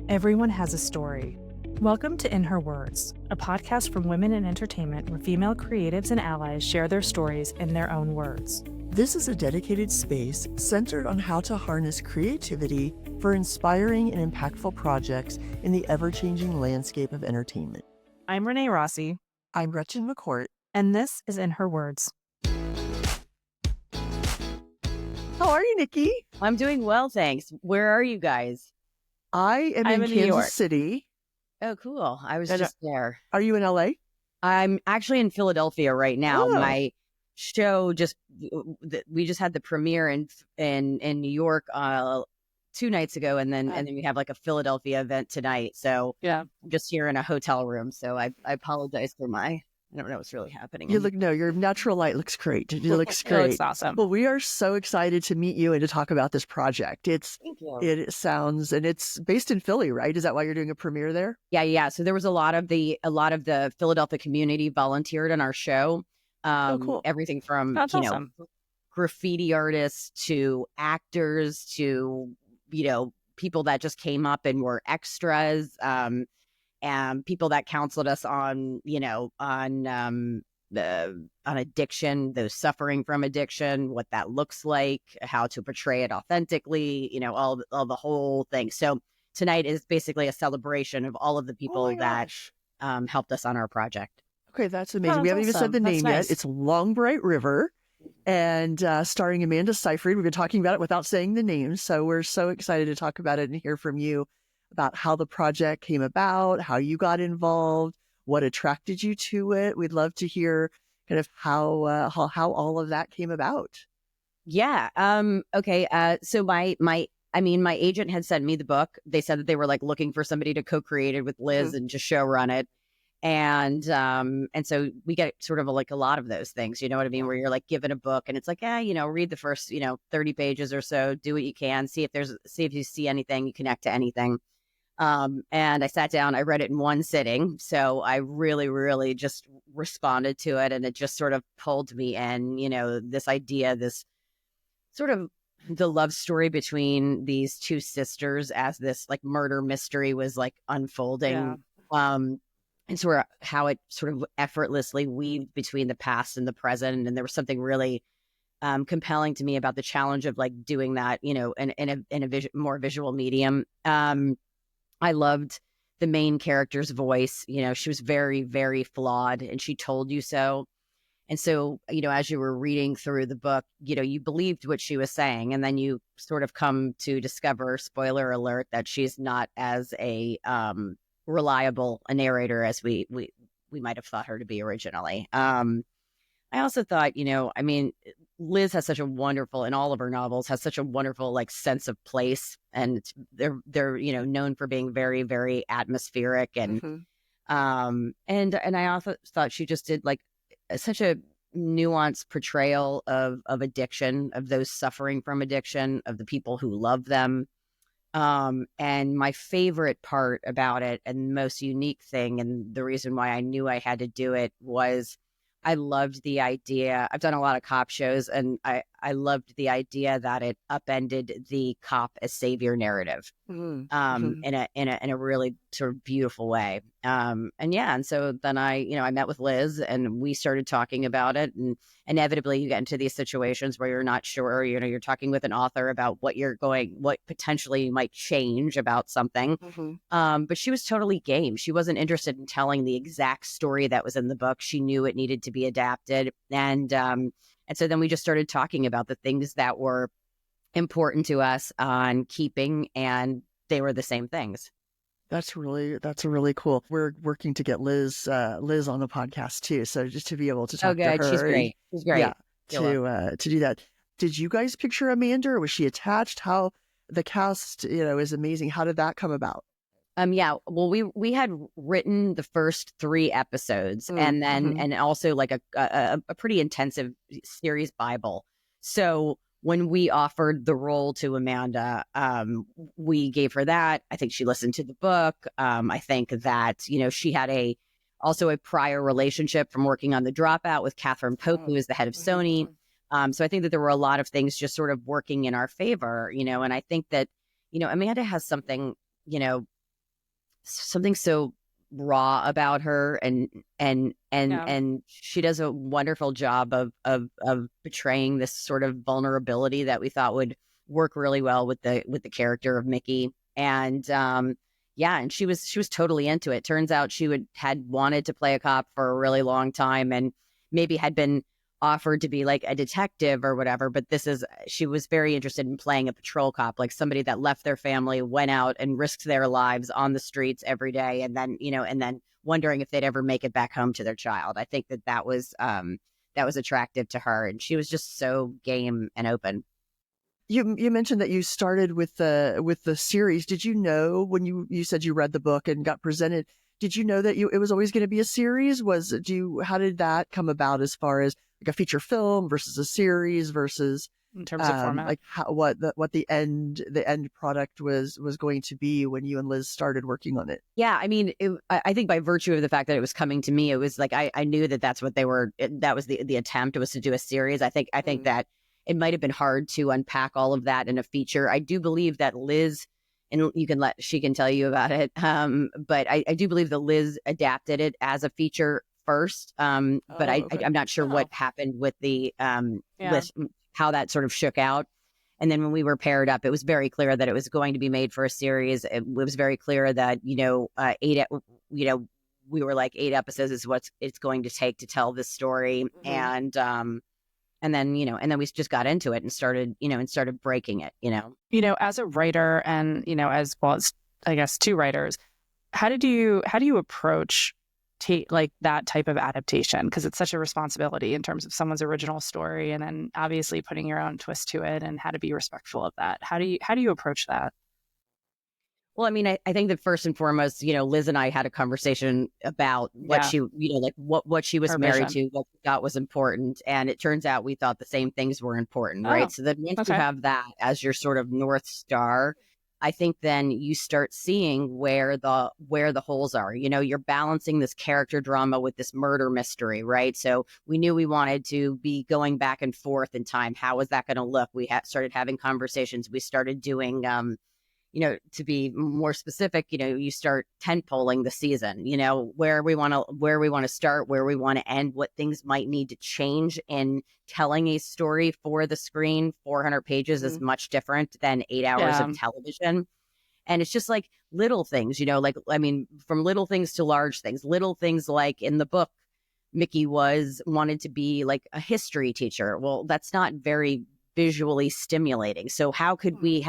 Everyone has a story. Welcome to In Her Words, a podcast from women in entertainment where female creatives and allies share their stories in their own words. This is a dedicated space centered on how to harness creativity for inspiring and impactful projects in the ever-changing landscape of entertainment. I'm Renee Rossi. I'm Gretchen McCourt. And this is In Her Words. How are you, Nikki? I'm doing well, thanks. Where are you guys? I am in New York. Kansas City. Oh, cool. I was just there. Are you in LA? I'm actually in Philadelphia right now. Oh. My show we just had the premiere in New York 2 nights ago, and then we have like a Philadelphia event tonight. So yeah, I'm just here in a hotel room. So I apologize for I don't know what's really happening. Your natural light looks great. It looks it great. looks awesome. Well, we are so excited to meet you and to talk about this project. Thank you. It sounds, and it's based in Philly, right? Is that why you're doing a premiere there? Yeah. So there was a lot of the Philadelphia community volunteered on our show. Cool. Everything from That's awesome. Graffiti artists to actors to people that just came up and were extras, and people that counseled us on addiction, those suffering from addiction, what that looks like, how to portray it authentically, all the whole thing. So tonight is basically a celebration of all of the people that helped us on our project. Okay, that's amazing. Oh, We haven't even said the name nice. yet. It's Long Bright River, and starring Amanda Seyfried. We've been talking about it without saying the name, so we're so excited to talk about it and hear from you about how the project came about, how you got involved, what attracted you to it. We'd love to hear kind of how all of that came about. Yeah. Okay. So my agent had sent me the book. They said that they were like looking for somebody to co-create it with Liz and just show run it. And so we get sort of like a lot of those things, you know what I mean? Where you're like given a book and it's like, read the first, 30 pages or so, do what you can, see if you see anything, you connect to anything. And I sat down, I read it in one sitting. So I really, really just responded to it, and it just sort of pulled me in, this idea, this sort of the love story between these two sisters as this like murder mystery was like unfolding. Yeah. And sort of how it sort of effortlessly weaved between the past and the present. And there was something really compelling to me about the challenge of like doing that, in a more visual medium. I loved the main character's voice. She was very, very flawed, and she told you so. And so, as you were reading through the book, you believed what she was saying. And then you sort of come to discover, spoiler alert, that she's not as a reliable a narrator as we might have thought her to be originally. I also thought, Liz has such a wonderful, in all of her novels, has such a wonderful like sense of place, and they're known for being very, very atmospheric, and and I also thought she just did like such a nuanced portrayal of addiction, of those suffering from addiction, of the people who love them. And my favorite part about it, and most unique thing, and the reason why I knew I had to do it, was I loved the idea. I've done a lot of cop shows, and I loved the idea that it upended the cop as savior narrative, in a really sort of beautiful way. And so then I met with Liz, and we started talking about it, and inevitably you get into these situations where you're not sure, you're talking with an author about what potentially might change about something. But she was totally game. She wasn't interested in telling the exact story that was in the book. She knew it needed to be adapted. And so then we just started talking about the things that were important to us on keeping, and they were the same things. That's really cool. We're working to get Liz on the podcast too. So just to be able to talk to her. She's great. She's great. Yeah, to do that. Did you guys picture Amanda, or was she attached? How the cast, is amazing. How did that come about? Yeah. Well, we had written the first 3 episodes, and then and also like a pretty intensive series Bible. So when we offered the role to Amanda, we gave her that. I think she listened to the book. I think that, she had also a prior relationship from working on The Dropout with Catherine Pope, who is the head of Sony. So I think that there were a lot of things just sort of working in our favor, and I think that, Amanda has something, something so raw about her, and she does a wonderful job of portraying this sort of vulnerability that we thought would work really well with the character of Mickey. And and she was totally into it. Turns out she had wanted to play a cop for a really long time, and maybe had been offered to be like a detective or whatever, but she was very interested in playing a patrol cop, like somebody that left their family, went out and risked their lives on the streets every day, and then wondering if they'd ever make it back home to their child. I think that was attractive to her, and she was just so game and open. You mentioned that you started with the series. Did you know when you said you read the book and got presented? Did you know that it was always going to be a series? How did that come about as far as like a feature film versus a series versus in terms of format, like what the end product was going to be when you and Liz started working on it? Yeah, I mean, I think by virtue of the fact that it was coming to me, it was like I knew that's what they were. That was the attempt, was to do a series. I think that it might have been hard to unpack all of that in a feature. I do believe that Liz, and she can tell you about it. But I do believe that Liz adapted it as a feature first. But I'm not sure what happened with the with how that sort of shook out. And then when we were paired up, it was very clear that it was going to be made for a series. It was very clear that we were like 8 episodes is what it's going to take to tell this story. Mm-hmm. And then we just got into it and started breaking it, as a writer and, as well as, I guess, 2 writers, how do you approach like that type of adaptation? Because it's such a responsibility in terms of someone's original story, and then obviously putting your own twist to it, and how to be respectful of that. How do you approach that? Well, I mean, I think that first and foremost, Liz and I had a conversation about what she, what she was married to, what we thought was important. And it turns out we thought the same things were important, right? So then once you have that as your sort of North Star, I think then you start seeing where the holes are. You're balancing this character drama with this murder mystery, right? So we knew we wanted to be going back and forth in time. How was that going to look? We started having conversations. We started doing to be more specific, you start tentpoling the season, where we want to start, where we want to end, what things might need to change in telling a story for the screen. 400 pages is much different than 8 hours of television. And it's just like little things, from little things to large things, little things like in the book, Mickey wanted to be like a history teacher. Well, that's not very visually stimulating. So how could we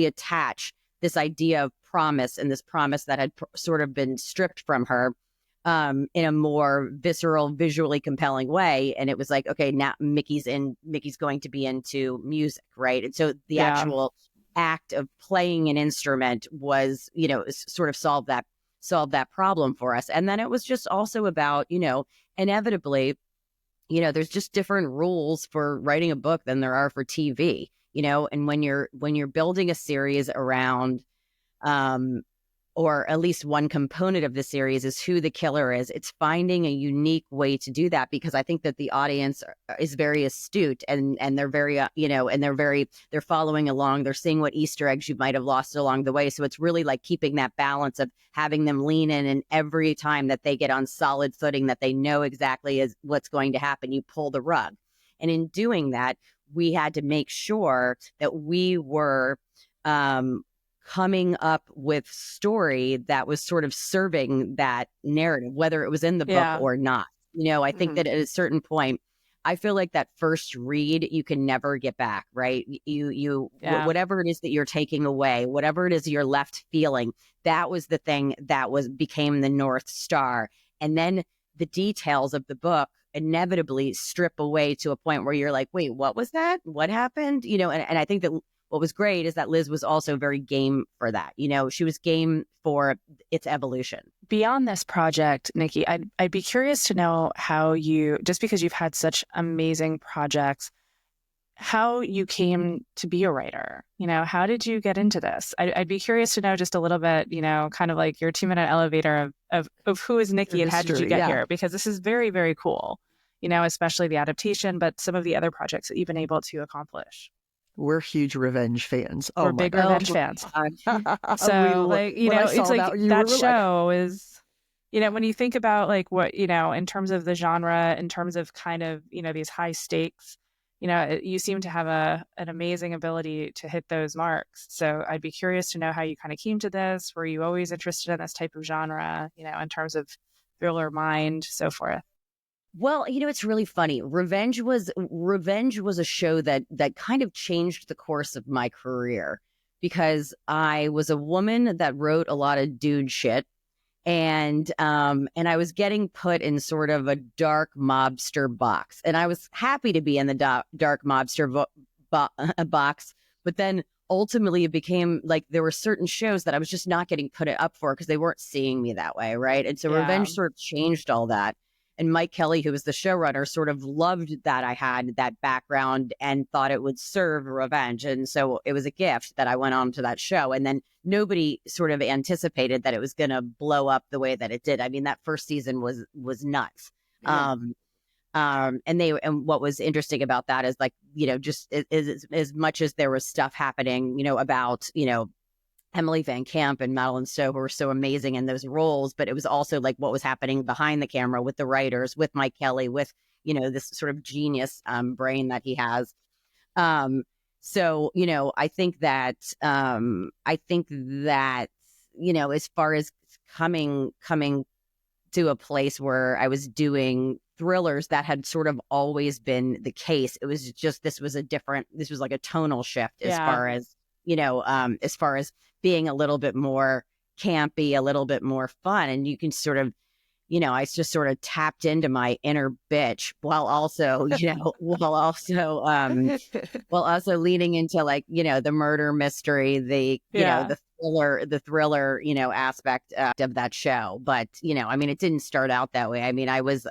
attach this idea of promise, and this promise that had sort of been stripped from her in a more visceral, visually compelling way? And it was like, okay, now Mickey's going to be into music, right? And so the actual act of playing an instrument was, sort of solved that problem for us. And then it was just also about, inevitably, there's just different rules for writing a book than there are for TV. And when you're building a series around, or at least one component of the series is who the killer is, it's finding a unique way to do that, because I think that the audience is very astute, and they're very, they're following along. They're seeing what Easter eggs you might have lost along the way. So it's really like keeping that balance of having them lean in, and every time that they get on solid footing, that they know exactly is what's going to happen, you pull the rug. And in doing that, we had to make sure that we were coming up with story that was sort of serving that narrative, whether it was in the book or not. I think that at a certain point, I feel like that first read, you can never get back, right? Whatever it is that you're taking away, whatever it is you're left feeling, that was the thing that became the North Star. And then the details of the book inevitably strip away to a point where you're like, wait, what was that? What happened? And I think that what was great is that Liz was also very game for that. She was game for its evolution. Beyond this project, Nikki, I'd be curious to know how just because you've had such amazing projects, how you came to be a writer. How did you get into this? I'd be curious to know just a little bit, kind of like your 2-minute elevator of who is Nikki and how did you get here? Because this is very, very cool, especially the adaptation, but some of the other projects that you've been able to accomplish. We're huge revenge fans. We're Oh my big God. revenge fans. We So like, when I it's saw like that, you that were like, show is, when you think about like what, in terms of the genre, in terms of kind of, these high stakes, you seem to have an amazing ability to hit those marks. So I'd be curious to know how you kind of came to this. Were you always interested in this type of genre, in terms of thriller, mind, so forth? Well, it's really funny. Revenge was a show that kind of changed the course of my career because I was a woman that wrote a lot of dude shit, and I was getting put in sort of a dark mobster box, and I was happy to be in the dark mobster box, but then ultimately it became like there were certain shows that I was just not getting put up for because they weren't seeing me that way, right? And so Yeah. Revenge sort of changed all that. And Mike Kelly, who was the showrunner, sort of loved that I had that background and thought it would serve Revenge. And so it was a gift that I went on to that show. And then nobody sort of anticipated that it was going to blow up the way that it did. I mean, that first season was nuts. Yeah. And what was interesting about that is like, just as much as there was stuff happening, about, Emily Van Camp and Madeline Stowe, who were so amazing in those roles, but it was also like what was happening behind the camera with the writers, with Mike Kelly, with, this sort of genius brain that he has. So, I think that, as far as coming to a place where I was doing thrillers, that had sort of always been the case. It was just, this was like a tonal shift as far as, as far as being a little bit more campy, a little bit more fun. And you can sort of, I just sort of tapped into my inner bitch while also, while also leaning into like, the murder mystery, the thriller, aspect of that show. But, I mean, it didn't start out that way. I mean, I was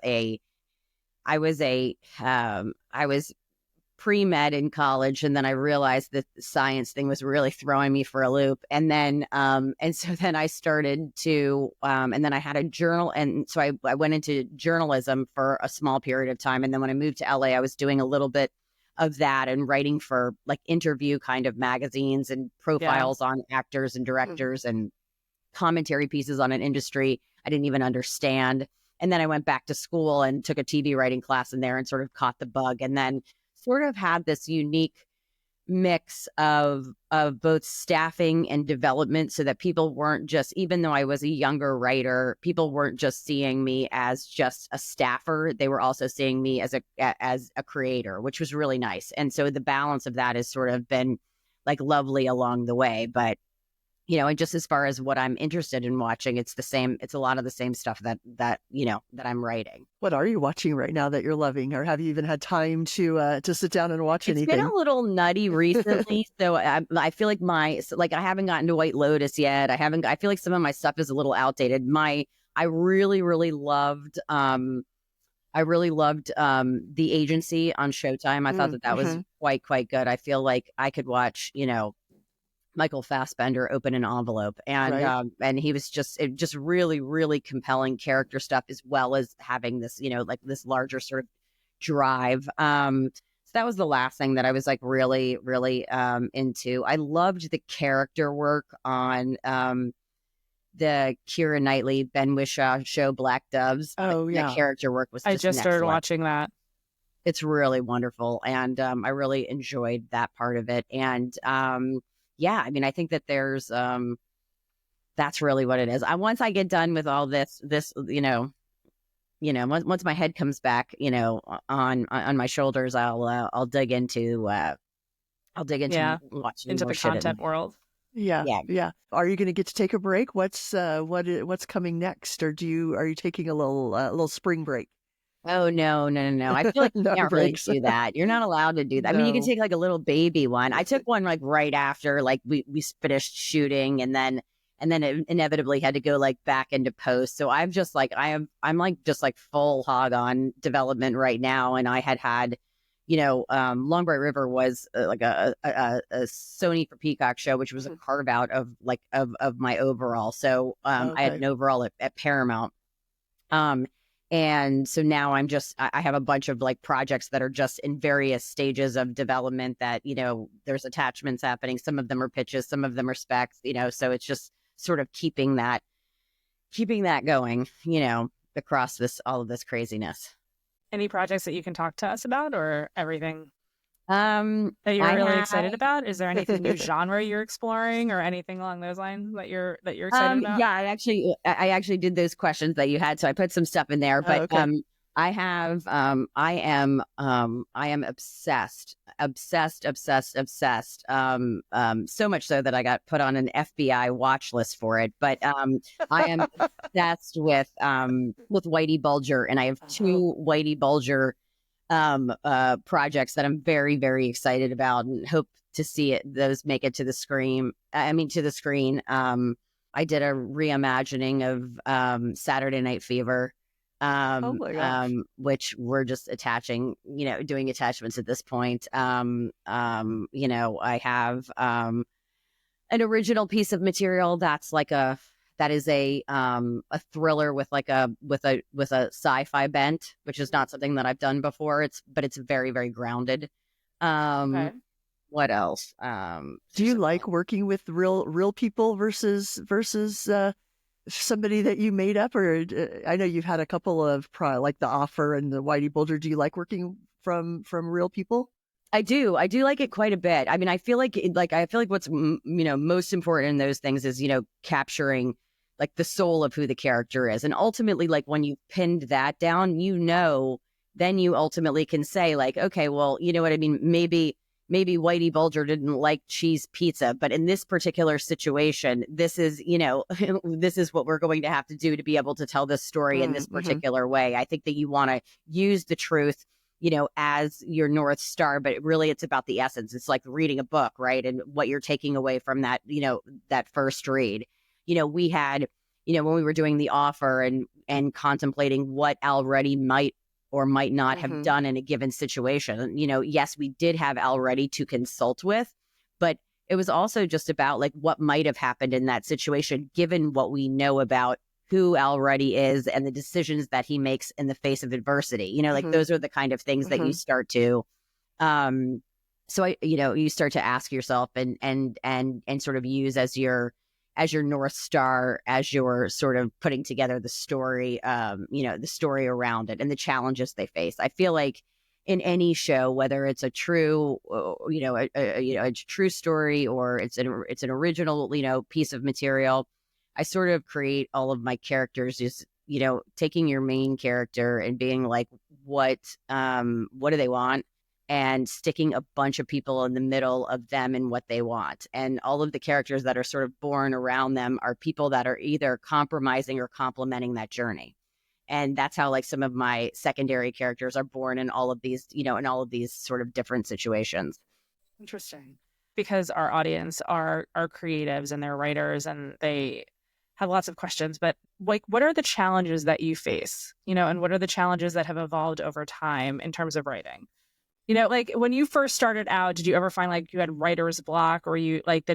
pre-med in college, and then I realized that the science thing was really throwing me for a loop. And then so then I started to and then I had a journal, and so I went into journalism for a small period of time. And then when I moved to LA, I was doing a little bit of that and writing for like interview kind of magazines and profiles on actors and directors and commentary pieces on an industry I didn't even understand. And then I went back to school and took a TV writing class in there and sort of caught the bug, and then sort of had this unique mix of both staffing and development, so that people weren't just, even though I was a younger writer, people weren't just seeing me as just a staffer. They were also seeing me as a creator, which was really nice. And so the balance of that has sort of been like lovely along the way. But and just as far as what I'm interested in watching, it's the same. It's a lot of the same stuff that I'm writing. What are you watching right now that you're loving, or have you even had time to sit down and watch anything? It's been a little nutty recently, so I feel like I haven't gotten to White Lotus yet. I feel like some of my stuff is a little outdated. I really loved The Agency on Showtime. I thought that was quite good. I feel like I could watch Michael Fassbender open an envelope, and and he was just really compelling character stuff, as well as having this like this larger sort of drive. So that was the last thing that I was like really into. I loved the character work on the Keira Knightley, Ben Whishaw show Black Doves. Oh yeah, the character work was I just started watching that. It's really wonderful, and I really enjoyed that part of it. And yeah, I mean, I think that there's that's really what it is. Once I get done with all this, once my head comes back, on my shoulders, I'll dig into watching into the content world. Yeah. Are you going to get to take a break? What's coming next, or are you taking a little spring break? Oh, no. I feel like you No can't really breaks. do that. You're not allowed to do that. I mean, you can No. take like a little baby one. I took one like right after like we finished shooting, and then it inevitably had to go like back into post. So I'm just like, I'm like just like full hog on development right now. And I had, Long Bright River was like a Sony for Peacock show, which was a carve out of my overall. So I had an overall at Paramount. And so now I have a bunch of like projects that are just in various stages of development that, there's attachments happening. Some of them are pitches, some of them are specs, so it's just sort of keeping that going, across all of this craziness. Any projects that you can talk to us about, or everything that you're I really have excited about? Is there anything new genre you're exploring, or anything along those lines that you're excited about? Yeah, I actually did those questions that you had, so I put some stuff in there. But okay. I have I am obsessed. So much so that I got put on an FBI watch list for it. But I am obsessed with Whitey Bulger, and I have two Whitey Bulger projects that I'm very, very excited about and hope to see those make it to the screen. To the screen. I did a reimagining of Saturday Night Fever, Oh my gosh. which we're just attaching, doing attachments at this point. I have an original piece of material that is a thriller with a sci-fi bent, which is not something that I've done before. But it's very, very grounded. Okay. What else? Do you like working with real people versus somebody that you made up? Or I know you've had a couple of like The Offer and the Whitey Bulger. Do you like working from real people? I do like it quite a bit. I mean, I feel like what's most important in those things is capturing like the soul of who the character is, and ultimately, like when you pinned that down, then you ultimately can say like, okay, well, you know what I mean, maybe Whitey Bulger didn't like cheese pizza, but in this particular situation, this is this is what we're going to have to do to be able to tell this story in this particular way. I think that you want to use the truth as your North Star, but really it's about the essence. It's like reading a book, right? And what you're taking away from that, that first read. We had, when we were doing The Offer and contemplating what Al Reddy might or might not have done in a given situation. Yes, we did have Al Reddy to consult with, but it was also just about like what might have happened in that situation, given what we know about who Al Reddy is and the decisions that he makes in the face of adversity. Those are the kind of things that you start to, you start to ask yourself and sort of use as your North Star, as you're sort of putting together the story, the story around it and the challenges they face. I feel like in any show, whether it's a true, a true story or it's an original, piece of material, I sort of create all of my characters just, taking your main character and being like, what do they want? And sticking a bunch of people in the middle of them and what they want. And all of the characters that are sort of born around them are people that are either compromising or complementing that journey. And that's how like some of my secondary characters are born in all of these, in all of these sort of different situations. Interesting. Because our audience are creatives and they're writers and they have lots of questions, but like, what are the challenges that you face, and what are the challenges that have evolved over time in terms of writing? Like when you first started out, did you ever find like you had writer's block, or you like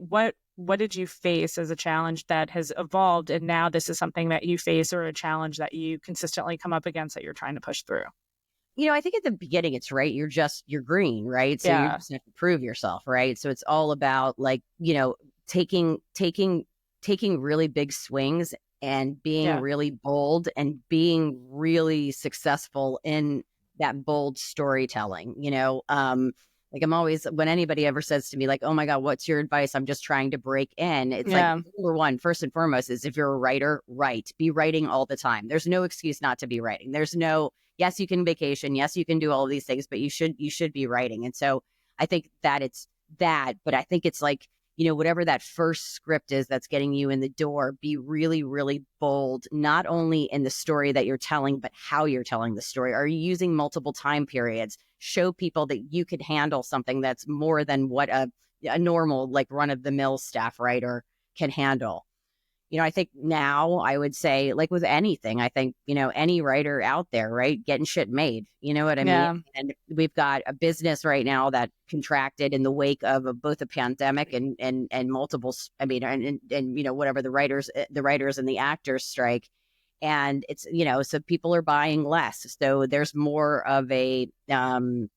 what did you face as a challenge that has evolved and now this is something that you face, or a challenge that you consistently come up against that you're trying to push through? I think at the beginning it's right. You're green, right? So you just have to prove yourself, right? So it's all about like, taking really big swings and being really bold and being really successful in that bold storytelling. Like I'm always, when anybody ever says to me like, oh my God, what's your advice? I'm just trying to break in. It's like, number one, first and foremost is if you're a writer, write. Be writing all the time. There's no excuse not to be writing. There's no, yes, you can vacation. Yes, you can do all of these things, but you should be writing. And so I think that it's that, but I think it's like, whatever that first script is that's getting you in the door, be really, really bold, not only in the story that you're telling, but how you're telling the story. Are you using multiple time periods? Show people that you could handle something that's more than what a normal, like run-of-the-mill staff writer can handle. I think now I would say, like with anything, I think, any writer out there, right, getting shit made, you know what I mean? And we've got a business right now that contracted in the wake of both a pandemic and multiple, whatever the writers and the actors strike. and it's, so people are buying less. So there's more of a, there's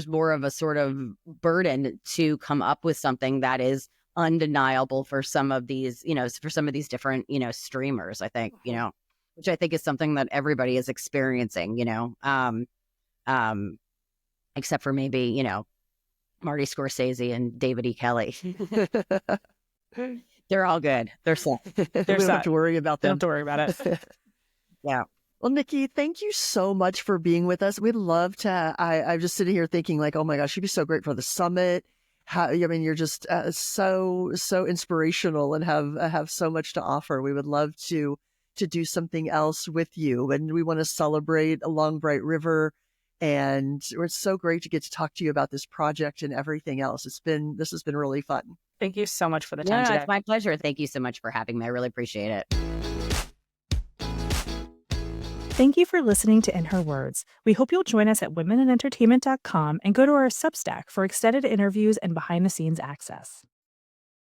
more of a sort of burden to come up with something that is undeniable for some of these, different, streamers, I think, which I think is something that everybody is experiencing, except for maybe, Marty Scorsese and David E. Kelly. They're all good. They're set. We don't have to worry about Don't them. have to worry about it. Yeah. Well, Nikki, thank you so much for being with us. We'd love to. I'm just sitting here thinking, like, oh my gosh, you'd be so great for the summit. You're just so inspirational and have so much to offer. We would love to do something else with you, and we want to celebrate along Bright River. And it's so great to get to talk to you about this project and everything else. This has been really fun. Thank you so much for the time today. It's my pleasure. Thank you so much for having me. I really appreciate it. Thank you for listening to In Her Words. We hope you'll join us at womeninentertainment.com and go to our Substack for extended interviews and behind-the-scenes access.